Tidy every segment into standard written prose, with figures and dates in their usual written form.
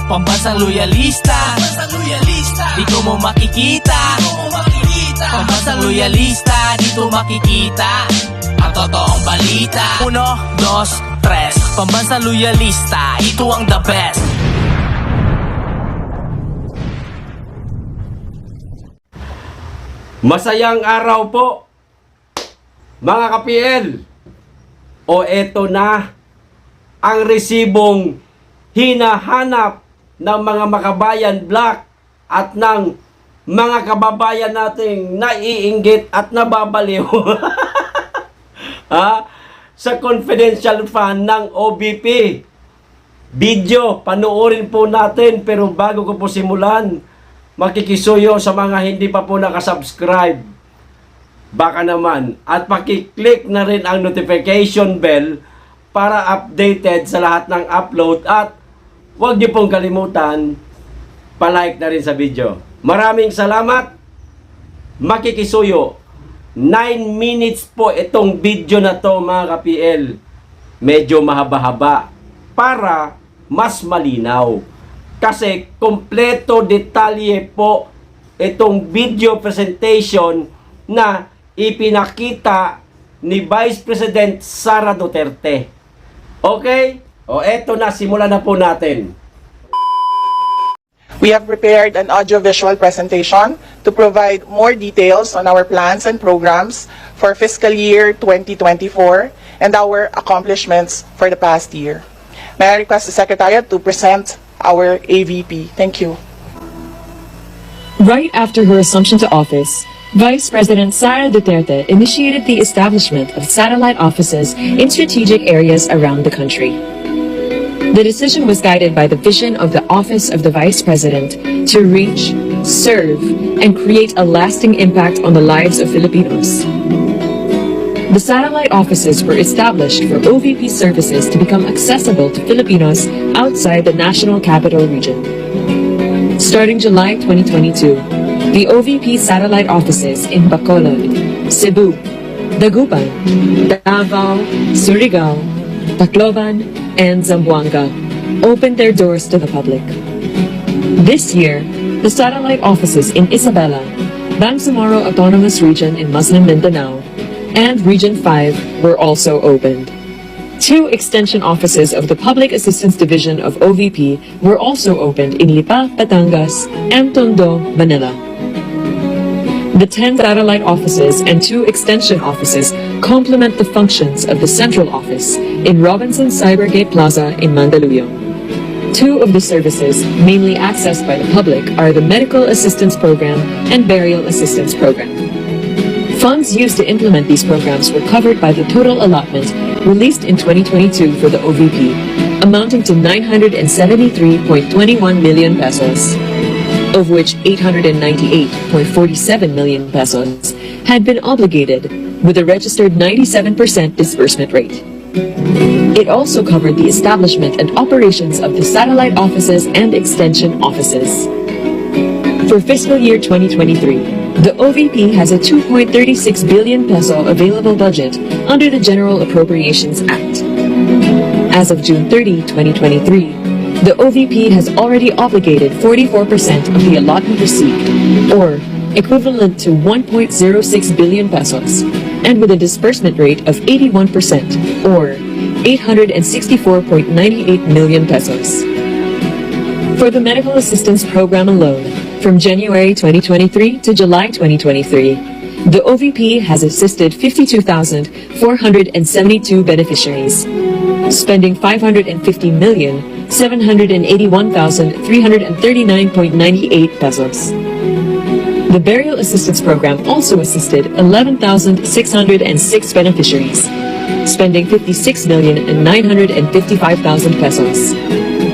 Pambansang loyalista, dito mo makikita. Pambansang loyalista, dito makikita ang totoong balita. 1, 2, 3, Pambansang loyalista, ito ang the best. Masayang araw po, mga ka-PL. O eto na ang resibong hinahanap ng mga makabayan black at ng mga kababayan nating naiinggit at nababaliw sa confidential fund ng OVP. Video, panoorin po natin, pero bago ko po simulan, makikisuyo sa mga hindi pa po nakasubscribe. Baka naman, at pakiclick na rin ang notification bell para updated sa lahat ng upload, at huwag niyo pong kalimutan palike na rin sa video. Maraming salamat. Makikisuyo. 9 minutes po itong video na to, mga ka-PL. Medyo mahaba-haba para mas malinaw. Kasi kompleto detalye po itong video presentation na ipinakita ni Vice President Sara Duterte. Okay? O eto na, simulan na po natin. We have prepared an audiovisual presentation to provide more details on our plans and programs for fiscal year 2024 and our accomplishments for the past year. May I request the Secretariat to present our AVP. Thank you. Right after her assumption to office, Vice President Sara Duterte initiated the establishment of satellite offices in strategic areas around the country. The decision was guided by the vision of the Office of the Vice President to reach, serve, and create a lasting impact on the lives of Filipinos. The satellite offices were established for OVP services to become accessible to Filipinos outside the National Capital Region. Starting July 2022, the OVP satellite offices in Bacolod, Cebu, Dagupan, Davao, Surigao, Tacloban, and Zamboanga opened their doors to the public. This year, the satellite offices in Isabela, Bangsamoro Autonomous Region in Muslim Mindanao, and Region 5 were also opened. 2 extension offices of the Public Assistance Division of OVP were also opened in Lipa, Batangas, and Tondo, Manila. The 10 satellite offices and 2 extension offices complement the functions of the central office in Robinson Cybergate Plaza in Mandaluyong. 2 of the services mainly accessed by the public are the Medical Assistance Program and Burial Assistance Program. Funds used to implement these programs were covered by the total allotment released in 2022 for the OVP, amounting to 973.21 million pesos. Of which 898.47 million pesos had been obligated, with a registered 97% disbursement rate. It also covered the establishment and operations of the satellite offices and extension offices. For fiscal year 2023, the OVP has a 2.36 billion peso available budget under the General Appropriations Act. As of June 30, 2023, the OVP has already obligated 44% of the allotment received, or equivalent to 1.06 billion pesos, and with a disbursement rate of 81%, or 864.98 million pesos. For the Medical Assistance Program alone, from January 2023 to July 2023, the OVP has assisted 52,472 beneficiaries, spending 550,781,339.98 pesos. The Burial Assistance Program also assisted 11,606 beneficiaries, spending 56,955,000 pesos.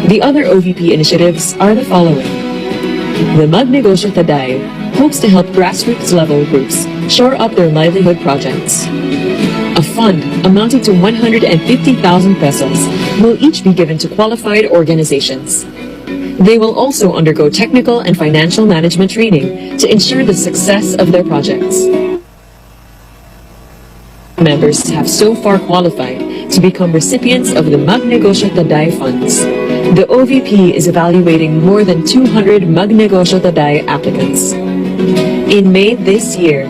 The other OVP initiatives are the following. The Magnegosyo Taday hopes to help grassroots level groups shore up their livelihood projects. A fund amounting to 150,000 pesos will each be given to qualified organizations. They will also undergo technical and financial management training to ensure the success of their projects. members have so far qualified to become recipients of the Magnegosyo Taday funds. The OVP is evaluating more than 200 Magnegosyo Taday applicants. In May this year,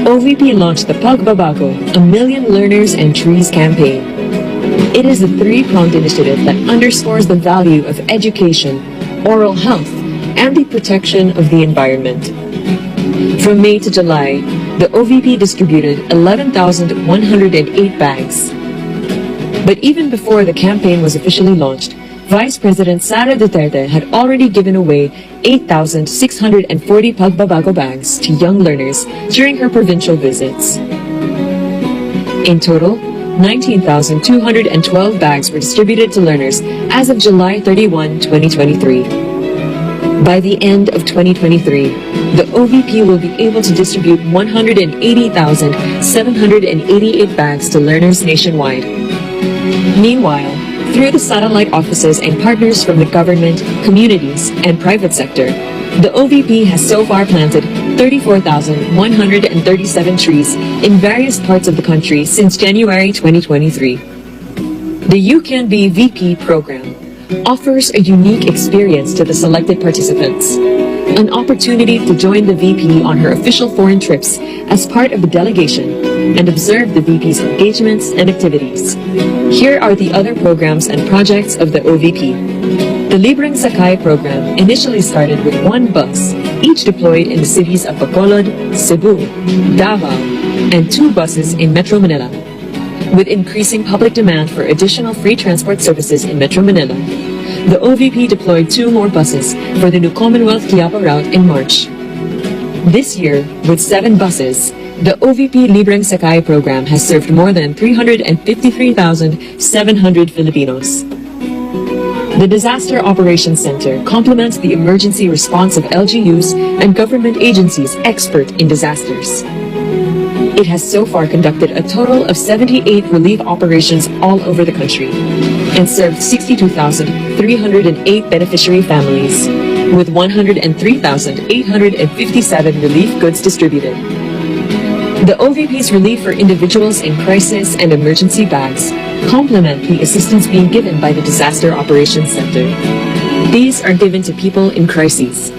OVP launched the Pagbabago, A Million Learners and Trees campaign. It is a three-pronged initiative that underscores the value of education, oral health, and the protection of the environment. From May to July, the OVP distributed 11,108 bags. But even before the campaign was officially launched, Vice President Sara Duterte had already given away 8,640 Pagbabago bags to young learners during her provincial visits. In total, 19,212 bags were distributed to learners as of July 31, 2023. By the end of 2023, the OVP will be able to distribute 180,788 bags to learners nationwide. Meanwhile, through the satellite offices and partners from the government, communities, and private sector, the OVP has so far planted 34,137 trees in various parts of the country since January 2023. The You Can Be VP program offers a unique experience to the selected participants, an opportunity to join the VP on her official foreign trips as part of the delegation and observe the VP's engagements and activities. Here are the other programs and projects of the OVP. The Libreng Sakay program initially started with 1 bus, each deployed in the cities of Bacolod, Cebu, Davao, and 2 buses in Metro Manila. With increasing public demand for additional free transport services in Metro Manila, the OVP deployed 2 more buses for the new Commonwealth Quiapo route in March. This year, with 7 buses, the OVP Libreng Sakay program has served more than 353,700 Filipinos. The Disaster Operations Center complements the emergency response of LGUs and government agencies expert in disasters. It has so far conducted a total of 78 relief operations all over the country and served 62,308 beneficiary families, with 103,857 relief goods distributed. The OVP's relief for individuals in crisis and emergency bags complement the assistance being given by the Disaster Operations Center. These are given to people in crises.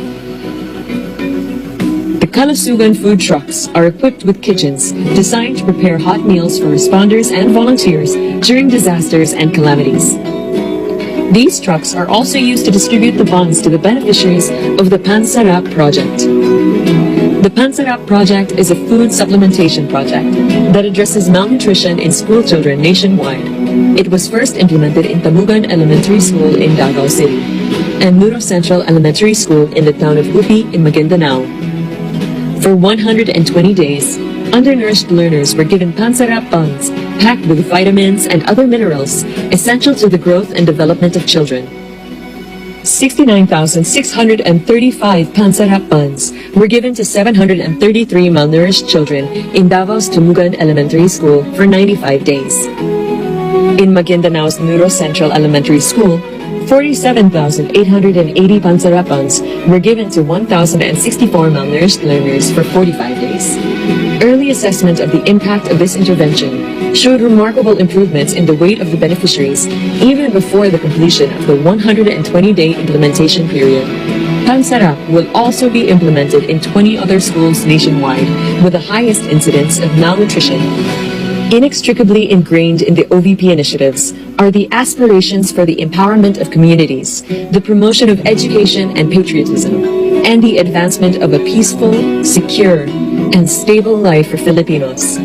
The Kalusugan food trucks are equipped with kitchens designed to prepare hot meals for responders and volunteers during disasters and calamities. These trucks are also used to distribute the funds to the beneficiaries of the Pansarap project. The Pansarap project is a food supplementation project that addresses malnutrition in school children nationwide. It was first implemented in Tamugan Elementary School in Davao City and Nuro Central Elementary School in the town of Upi in Maguindanao. For 120 days, undernourished learners were given Pansarap buns packed with vitamins and other minerals essential to the growth and development of children. 69,635 Pansarap buns were given to 733 malnourished children in Davao's Tamugan Elementary School for 95 days. In Maguindanao's Nuro Central Elementary School, 47,880 Pansarap buns were given to 1,064 malnourished learners for 45 days. Early assessment of the impact of this intervention showed remarkable improvements in the weight of the beneficiaries even before the completion of the 120-day implementation period. Pansarap will also be implemented in 20 other schools nationwide with the highest incidence of malnutrition. Inextricably ingrained in the OVP initiatives are the aspirations for the empowerment of communities, the promotion of education and patriotism, and the advancement of a peaceful, secure, and stable life for Filipinos.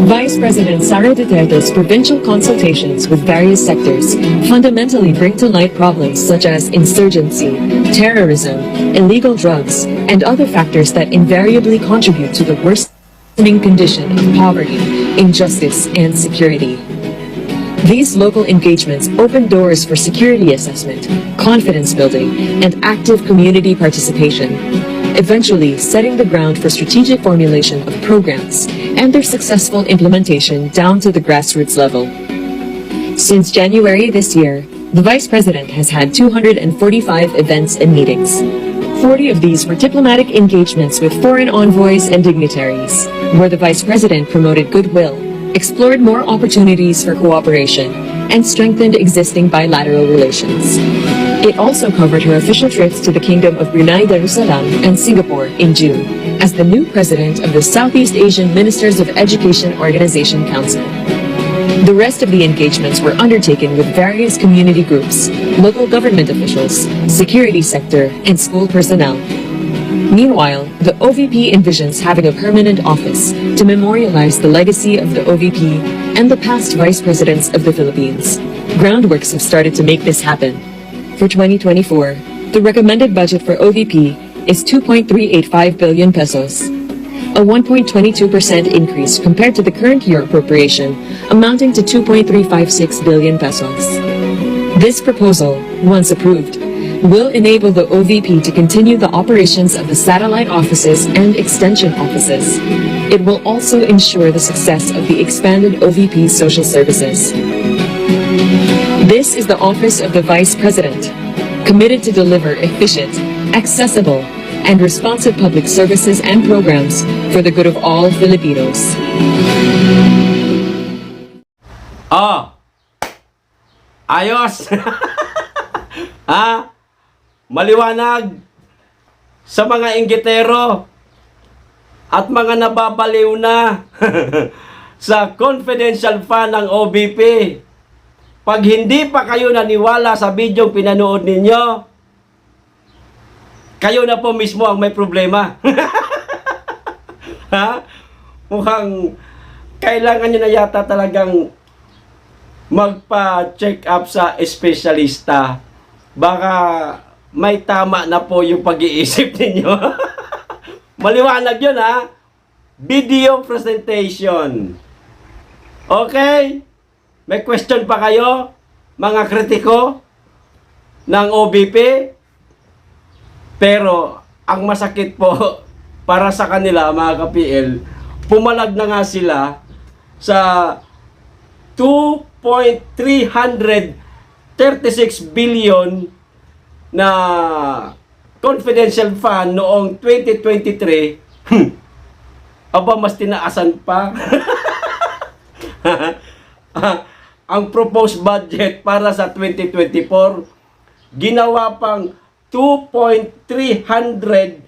Vice President Sara Duterte's provincial consultations with various sectors fundamentally bring to light problems such as insurgency, terrorism, illegal drugs, and other factors that invariably contribute to the worsening condition of poverty, injustice, and security. These local engagements open doors for security assessment, confidence building, and active community participation, eventually setting the ground for strategic formulation of programs and their successful implementation down to the grassroots level. Since January this year, the Vice President has had 245 events and meetings. 40 of these were diplomatic engagements with foreign envoys and dignitaries, where the Vice President promoted goodwill explored more opportunities for cooperation, and strengthened existing bilateral relations. It also covered her official trips to the Kingdom of Brunei Darussalam and Singapore in June as the new president of the Southeast Asian Ministers of Education Organization Council. The rest of the engagements were undertaken with various community groups, local government officials, security sector, and school personnel. Meanwhile, the OVP envisions having a permanent office to memorialize the legacy of the OVP and the past vice presidents of the Philippines. Groundworks have started to make this happen. For 2024, the recommended budget for OVP is 2.385 billion pesos, a 1.22% increase compared to the current year appropriation, amounting to 2.356 billion pesos. This proposal, once approved, will enable the OVP to continue the operations of the satellite offices and extension offices. It will also ensure the success of the expanded OVP social services. This is the Office of the Vice President, committed to deliver efficient, accessible, and responsive public services and programs for the good of all Filipinos. Ayos! Maliwanag sa mga inggitero at mga nababaliw na sa confidential fund ng OVP. Pag hindi pa kayo naniwala sa video pinanood ninyo, kayo na po mismo ang may problema. Mukhang kailangan nyo na yata talagang magpa-check up sa espesyalista. Baka may tama na po yung pag-iisip ninyo. Maliwanag yun, video presentation. Okay? May question pa kayo, mga kritiko ng OVP? Pero ang masakit po para sa kanila, mga ka-PL, pumalag na nga sila sa 2.336 billion na confidential fund noong 2023. Aba, mas tinaasan pa. Ang proposed budget para sa 2024, ginawa pang 2.385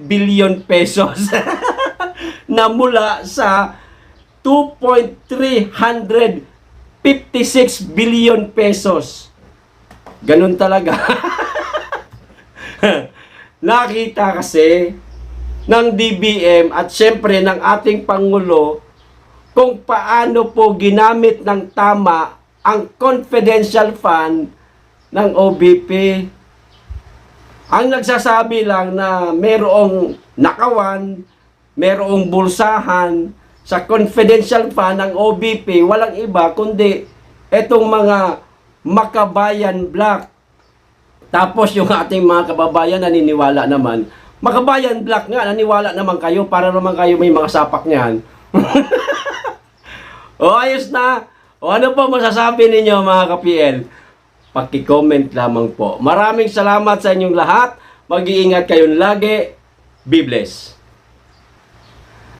billion pesos na mula sa 2.356 billion pesos. Ganun talaga. Nakita kasi ng DBM at syempre ng ating Pangulo kung paano po ginamit ng tama ang confidential fund ng OVP. Ang nagsasabi lang na merong nakawan, merong bulsahan sa confidential fund ng OVP, walang iba kundi etong mga Makabayan Black. Tapos yung ating mga kababayan naniniwala naman. Makabayan Black nga, naniwala naman kayo para naman kayo may mga sapak niyan. O ayos na. O ano po masasabi ninyo mga ka-PL? Paki-comment lamang po. Maraming salamat sa inyong lahat. Mag-iingat kayong lagi. Be blessed.